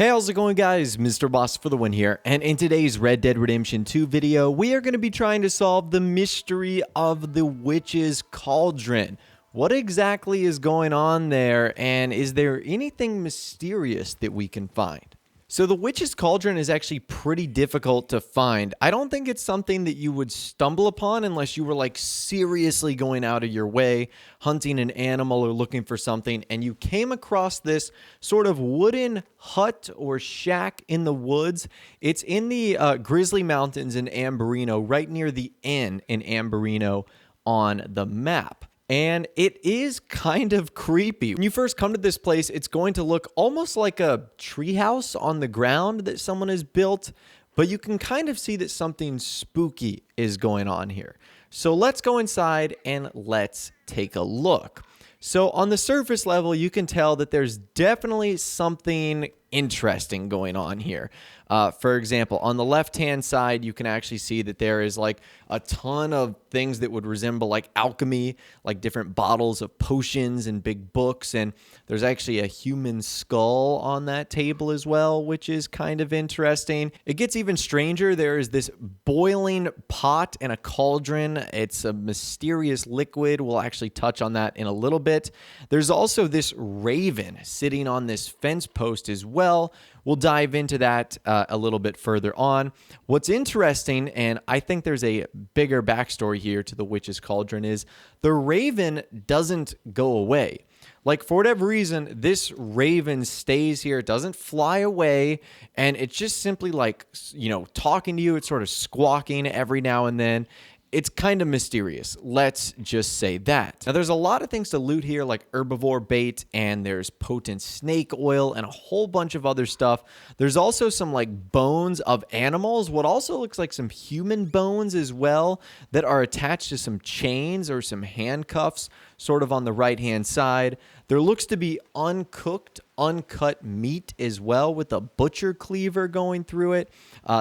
Hey, how's it going, guys? Mr. Boss for the win here, and in today's Red Dead Redemption 2 video, we are going to be trying to solve the mystery of the Witch's Cauldron. What exactly is going on there, and is there anything mysterious that we can find? So the Witch's Cauldron is actually pretty difficult to find. I don't think it's something that you would stumble upon unless you were like seriously going out of your way, hunting an animal or looking for something, and you came across this sort of wooden hut or shack in the woods. It's in the Grizzly Mountains in Ambarino, right near the inn in Ambarino on the map. And it is kind of creepy. When you first come to this place, it's going to look almost like a treehouse on the ground that someone has built, but you can kind of see that something spooky is going on here. So let's go inside and let's take a look. So on the surface level, you can tell that there's definitely something interesting going on here. For example, on the left-hand side, you can actually see that there is like a ton of things that would resemble like alchemy, like different bottles of potions and big books. And there's actually a human skull on that table as well, which is kind of interesting. It gets even stranger. There is this boiling pot and a cauldron. It's a mysterious liquid. We'll actually touch on that in a little bit. There's also this raven sitting on this fence post as well. We'll dive into that a little bit further on. What's interesting, and I think there's a bigger backstory here to the Witch's Cauldron, is the raven doesn't go away. Like, for whatever reason, this raven stays here. It doesn't fly away, and it's just simply like, you know, talking to you. It's sort of squawking every now and then. It's kind of mysterious. Let's just say that. Now, there's a lot of things to loot here, like herbivore bait, and there's potent snake oil and a whole bunch of other stuff. There's also some like bones of animals, what also looks like some human bones as well that are attached to some chains or some handcuffs, sort of on the right-hand side. There looks to be uncooked, uncut meat as well with a butcher cleaver going through it.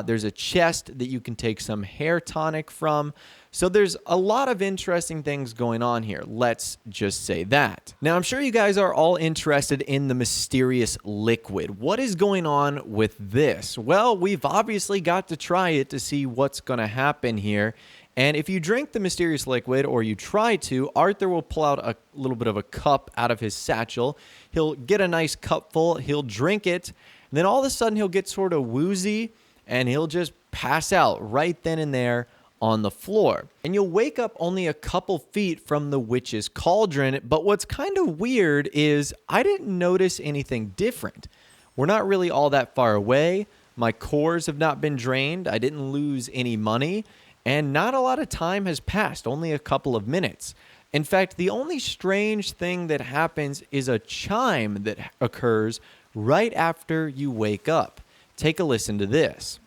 There's a chest that you can take some hair tonic from. So there's a lot of interesting things going on here. Let's just say that. Now, I'm sure you guys are all interested in the mysterious liquid. What is going on with this? Well, we've obviously got to try it to see what's going to happen here. And if you drink the mysterious liquid, or you try to, Arthur will pull out a little bit of a cup out of his satchel. He'll get a nice cup full. He'll drink it. And then all of a sudden, he'll get sort of woozy, and he'll just pass out right then and there on the floor. And you'll wake up only a couple feet from the Witch's Cauldron. But what's kind of weird is I didn't notice anything different. We're not really all that far away. My cores have not been drained. I didn't lose any money. And not a lot of time has passed, only a couple of minutes. In fact, the only strange thing that happens is a chime that occurs right after you wake up. Take a listen to this.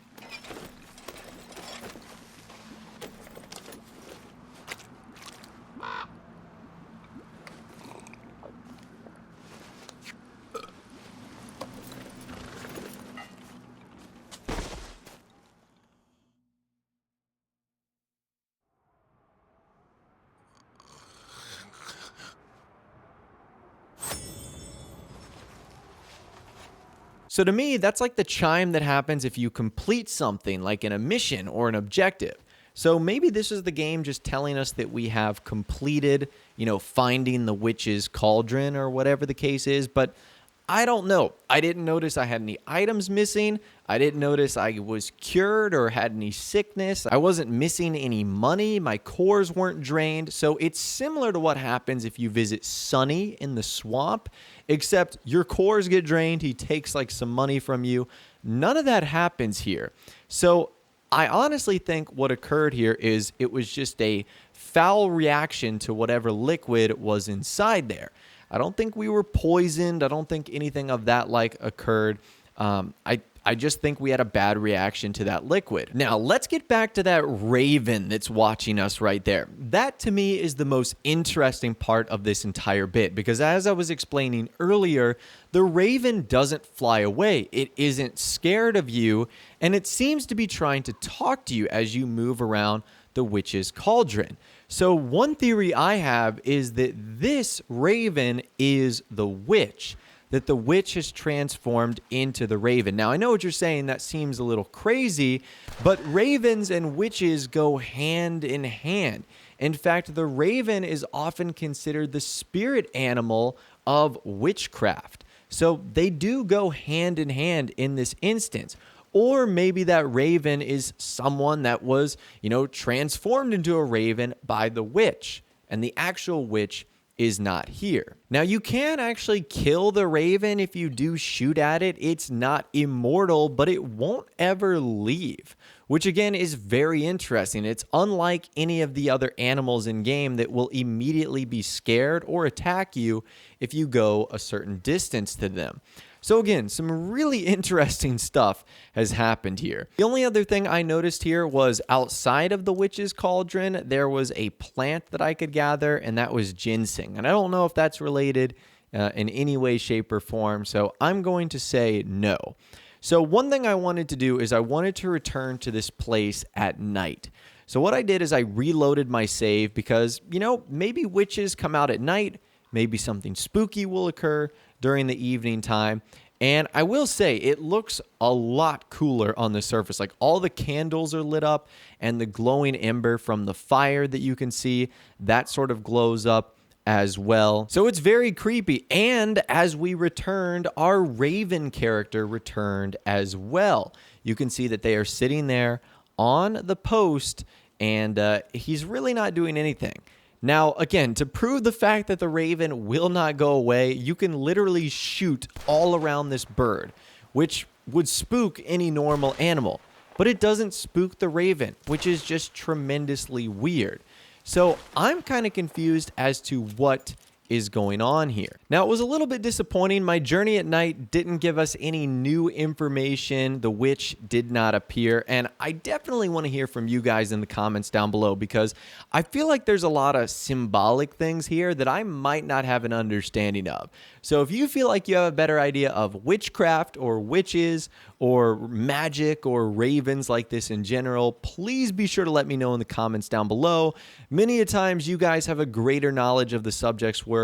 So to me, that's like the chime that happens if you complete something, like in a mission or an objective. So maybe this is the game just telling us that we have completed, you know, finding the Witch's Cauldron or whatever the case is, but I don't know. I didn't notice I had any items missing. I didn't notice I was cured or had any sickness. I wasn't missing any money. My cores weren't drained. So it's similar to what happens if you visit Sunny in the swamp, except your cores get drained. He takes like some money from you. None of that happens here. So I honestly think what occurred here is it was just a foul reaction to whatever liquid was inside there. I don't think we were poisoned. I don't think anything of that like occurred. I just think we had a bad reaction to that liquid. Now, let's get back to that raven that's watching us right there. That, to me, is the most interesting part of this entire bit, because as I was explaining earlier, the raven doesn't fly away. It isn't scared of you, and it seems to be trying to talk to you as you move around the Witch's Cauldron. So one theory I have is that this raven is the witch. that the witch has transformed into the raven. Now, I know what you're saying. That seems a little crazy, but ravens and witches go hand in hand. In fact, the raven is often considered the spirit animal of witchcraft. So they do go hand in hand in this instance. Or maybe that raven is someone that was, transformed into a raven by the witch, and the actual witch is not here. Now, you can actually kill the raven if you do shoot at it. It's not immortal, but it won't ever leave, which again is very interesting. It's unlike any of the other animals in game that will immediately be scared or attack you if you go a certain distance to them. So again, some really interesting stuff has happened here. The only other thing I noticed here was outside of the Witch's Cauldron, there was a plant that I could gather, and that was ginseng. And I don't know if that's related in any way, shape, or form, so I'm going to say no. So one thing I wanted to do is I wanted to return to this place at night. So what I did is I reloaded my save because, maybe witches come out at night, maybe something spooky will occur during the evening time. And I will say it looks a lot cooler on the surface. Like all the candles are lit up and the glowing ember from the fire that you can see, that sort of glows up as well. So it's very creepy. And as we returned, our raven character returned as well. You can see that they are sitting there on the post and he's really not doing anything. Now, again, to prove the fact that the raven will not go away, you can literally shoot all around this bird, which would spook any normal animal. But it doesn't spook the raven, which is just tremendously weird. So I'm kind of confused as to what is going on here. Now, it was a little bit disappointing. My journey at night didn't give us any new information. The witch did not appear, and I definitely want to hear from you guys in the comments down below because I feel like there's a lot of symbolic things here that I might not have an understanding of. So if you feel like you have a better idea of witchcraft or witches or magic or ravens like this in general, please be sure to let me know in the comments down below. Many a times you guys have a greater knowledge of the subjects we're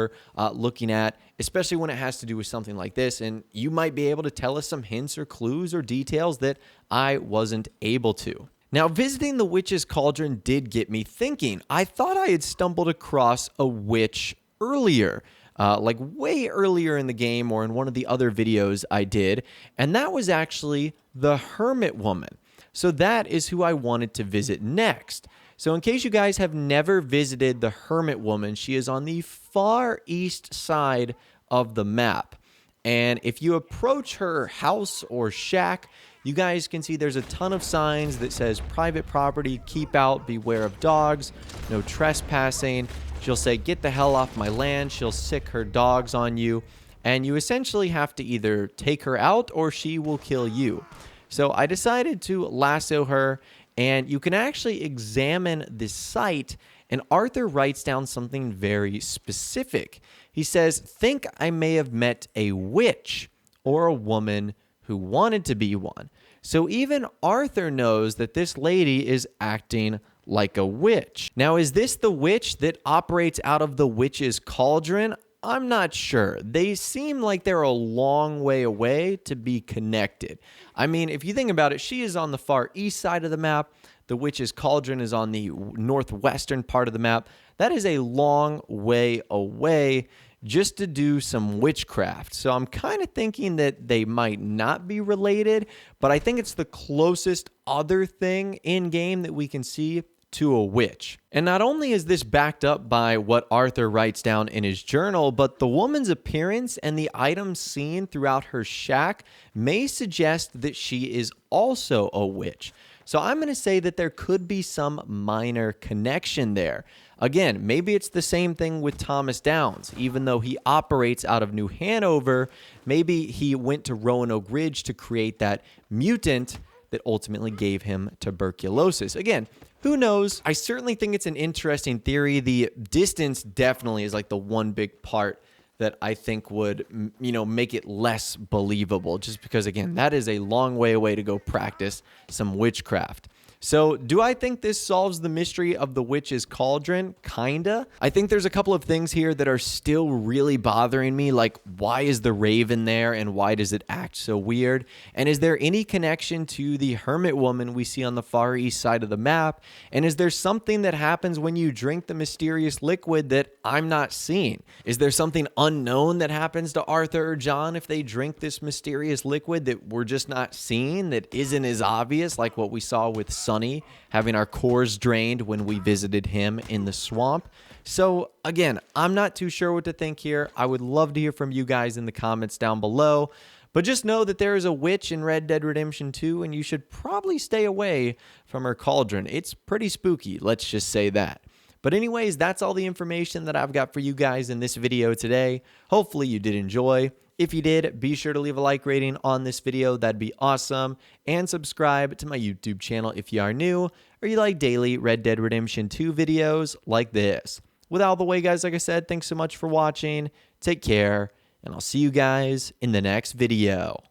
looking at, especially when it has to do with something like this, and you might be able to tell us some hints or clues or details that I wasn't able to. Now, visiting the Witch's Cauldron did get me thinking. I thought I had stumbled across a witch earlier, like way earlier in the game or in one of the other videos I did, and that was actually the Hermit Woman. So that is who I wanted to visit next. So in case you guys have never visited the Hermit Woman, she is on the far east side of the map. And if you approach her house or shack, you guys can see there's a ton of signs that says private property, keep out, beware of dogs, no trespassing. She'll say, get the hell off my land. She'll sick her dogs on you. And you essentially have to either take her out or she will kill you. So I decided to lasso her, and you can actually examine this site, and Arthur writes down something very specific. He says, think I may have met a witch or a woman who wanted to be one. So even Arthur knows that this lady is acting like a witch. Now, is this the witch that operates out of the Witch's Cauldron? I'm not sure. They seem like they're a long way away to be connected. I mean, if you think about it, she is on the far east side of the map. The Witch's Cauldron is on the northwestern part of the map. That is a long way away just to do some witchcraft. So I'm kind of thinking that they might not be related, but I think it's the closest other thing in game that we can see to a witch. And not only is this backed up by what Arthur writes down in his journal, but the woman's appearance and the items seen throughout her shack may suggest that she is also a witch. So I'm going to say that there could be some minor connection there. Again, maybe it's the same thing with Thomas Downs. Even though he operates out of New Hanover, maybe he went to Roanoke Ridge to create that mutant that ultimately gave him tuberculosis. Again, who knows? I certainly think it's an interesting theory. The distance definitely is like the one big part that I think would, make it less believable. Just because, again, that is a long way away to go practice some witchcraft. So, do I think this solves the mystery of the Witch's Cauldron? Kinda. I think there's a couple of things here that are still really bothering me, like why is the raven there and why does it act so weird? And is there any connection to the Hermit Woman we see on the far east side of the map? And is there something that happens when you drink the mysterious liquid that I'm not seeing? Is there something unknown that happens to Arthur or John if they drink this mysterious liquid that we're just not seeing, that isn't as obvious, like what we saw with Sunny having our cores drained when we visited him in the swamp? So again, I'm not too sure what to think here. I would love to hear from you guys in the comments down below. But just know that there is a witch in Red Dead Redemption 2, and you should probably stay away from her cauldron. It's pretty spooky, let's just say that. But anyways, that's all the information that I've got for you guys in this video today. Hopefully you did enjoy. If you did, be sure to leave a like rating on this video. That'd be awesome. And subscribe to my YouTube channel if you are new or you like daily Red Dead Redemption 2 videos like this. With all the way, guys, like I said, thanks so much for watching. Take care, and I'll see you guys in the next video.